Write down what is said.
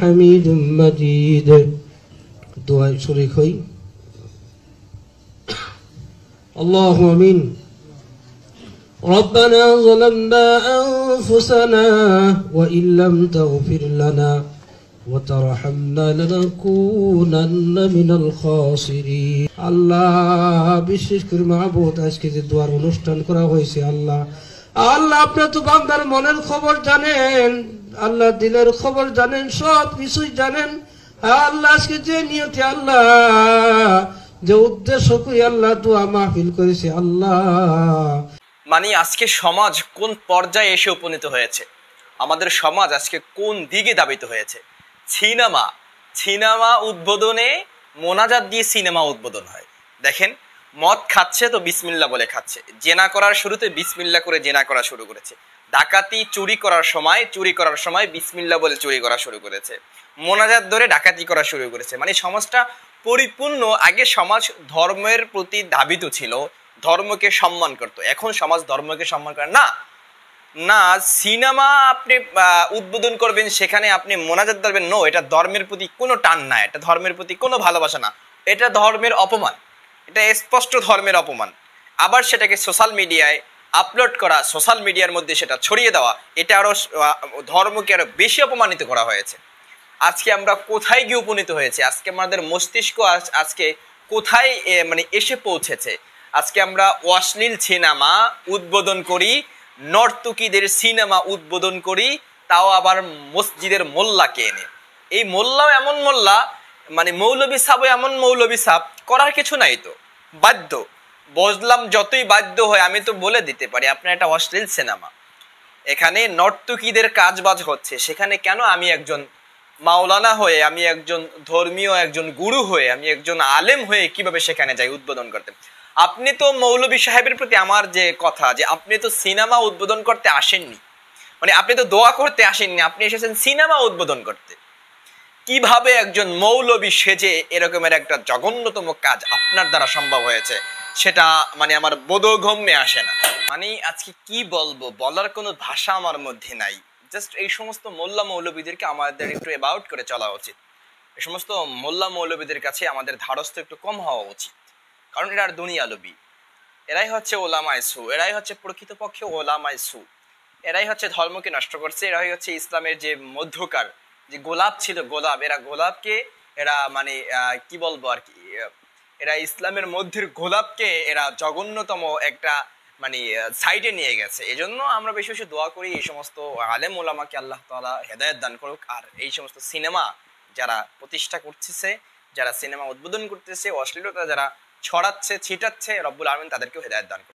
حميد مجيد. دعاء شريكي اللهم آمين. ربنا ظلمنا أنفسنا وإن لم تغفر لنا وترحمنا لنكونن من الخاسرين. আল্লাহ বিশেষ করে মাহবুব আজকে যে দোয়ার অনুষ্ঠান করা হয়েছে আল্লাহ আল্লাহ আপনি তো বান্দার মনের খবর জানেন, আল্লাহ দিলের খবর জানেন, সব কিছুই জানেন। আল্লাহ আজকে যে নিয়তে আল্লাহ যে উদ্দেশ্য করে আল্লাহ দোয়া মাহফিল করেছে আল্লাহ, মানে আজকে সমাজ কোন পর্যায়ে এসে উপনীত হয়েছে, আমাদের সমাজ আজকে কোন দিকে ধাবিত হয়েছে। সিনেমা উদ্বোধনে মোনাজাত দিয়ে সিনেমা উদ্বোধন হয়। দেখেন, মদ খাচ্ছে তো বিসমিল্লাহ বলে খাচ্ছে, জেনা করার শুরুতে বিসমিল্লাহ করে জেনা করা শুরু করেছে, ডাকাতি চুরি করার সময় বিসমিল্লাহ বলে চুরি করা শুরু করেছে, মোনাজাত ধরে ডাকাতি করা শুরু করেছে। মানে সমাজটা পরিপূর্ণ, আগে সমাজ ধর্মের প্রতি ধাবিত ছিল, ধর্মকে সম্মান করতো, এখন সমাজ ধর্মকে সম্মান করে না। না, সিনেমা আপনি উদ্বোধন করবেন, সেখানে আপনি মোনাজাত ধরবেন, নো, এটা ধর্মের প্রতি কোনো টান না, এটা ধর্মের প্রতি কোনো ভালোবাসা না, এটা ধর্মের অপমান, এটা স্পষ্ট ধর্মের অপমান। আবার সেটাকে সোশ্যাল মিডিয়ায় আপলোড করা, সোশ্যাল মিডিয়ার মধ্যে সেটা ছড়িয়ে দেওয়া, এটা আরো ধর্মকে আরো বেশি অপমানিত করা হয়েছে। আজকে আমরা কোথায় গিয়ে উপনীত হয়েছে, আজকে আমাদের মস্তিষ্ক আজকে কোথায় মানে এসে পৌঁছেছে। আজকে আমরা অশ্লীল সিনেমা উদ্বোধন করি, নর্তকীদের সিনেমা উদ্বোধন করি, তাও আবার মসজিদের মোল্লাকে এনে। এই মোল্লাও এমন মোল্লা, মানে মৌলবী সাহেব এমন মৌলবী সাহেব, করার কিছু নাই তো, বাধ্য বসলাম, যতই বাধ্য হয় আমি তো বলে দিতে পারি আপনার একটা অশ্লীল সিনেমা, এখানে নর্তকীদের কাজবাজ হচ্ছে, সেখানে কেন আমি একজন মাওলানা হয়ে, আমি একজন ধর্মীয় একজন গুরু হয়ে, আমি একজন আলেম হয়ে কিভাবে সেখানে যাই উদ্বোধন করতে। আপনি তো মৌলবী সাহেবের প্রতি আমার যে কথা, যে আপনি তো সিনেমা উদ্বোধন করতে আসেননি, মানে আপনি তো দোয়া করতে আসেননি, আপনি এসেছেন সিনেমা উদ্বোধন করতে। কিভাবে একজন মৌলবী সেজে এরকমের একটা জঘন্যতম কাজ আপনার দ্বারা সম্ভব হয়েছে, সেটা মানে আমার বোধগম্যে আসে না। মানে আজকে কি বলবো, বলার কোনো ভাষা আমার মধ্যে নাই। জাস্ট এই সমস্ত মোল্লা মৌলবীদেরকে আমাদের একটু অ্যাবাউট করে চলা উচিত। এই সমস্ত মোল্লা মৌলবীদের কাছে আমাদের ধারস্থ একটু কম হওয়া উচিত, কারণ এরা দুনিয়ালবী, এরাই হচ্ছে ওলামায়ে সু, এরাই হচ্ছে প্রকৃতপক্ষে ওলামায়ে সু, এরাই হচ্ছে ধর্মকে নষ্ট করছে, এরাই হচ্ছে ইসলামের যে মধ্যকার যে গোলাপ ছিল, এরা গোলাপকে এরা মানে কি বলবো আর কি, এরা ইসলামের মধ্যের গোলাপকে এরা জঘন্যতম একটা মানে সাইডে নিয়ে গেছে। এজন্য আমরা বেশি বেশি দোয়া করি এই সমস্ত আলেম ওলামাকে আল্লাহ তাআলা হেদায়েত দান করুক। আর এই সমস্ত সিনেমা যারা প্রতিষ্ঠা করতেছে, যারা সিনেমা উদ্বোধন করতেছে, অশ্লীলতা যারা ছড়াচ্ছে ছিটাচ্ছে, রব্বুল আলামিন তাদেরকেও হেদায়েত দান করুক।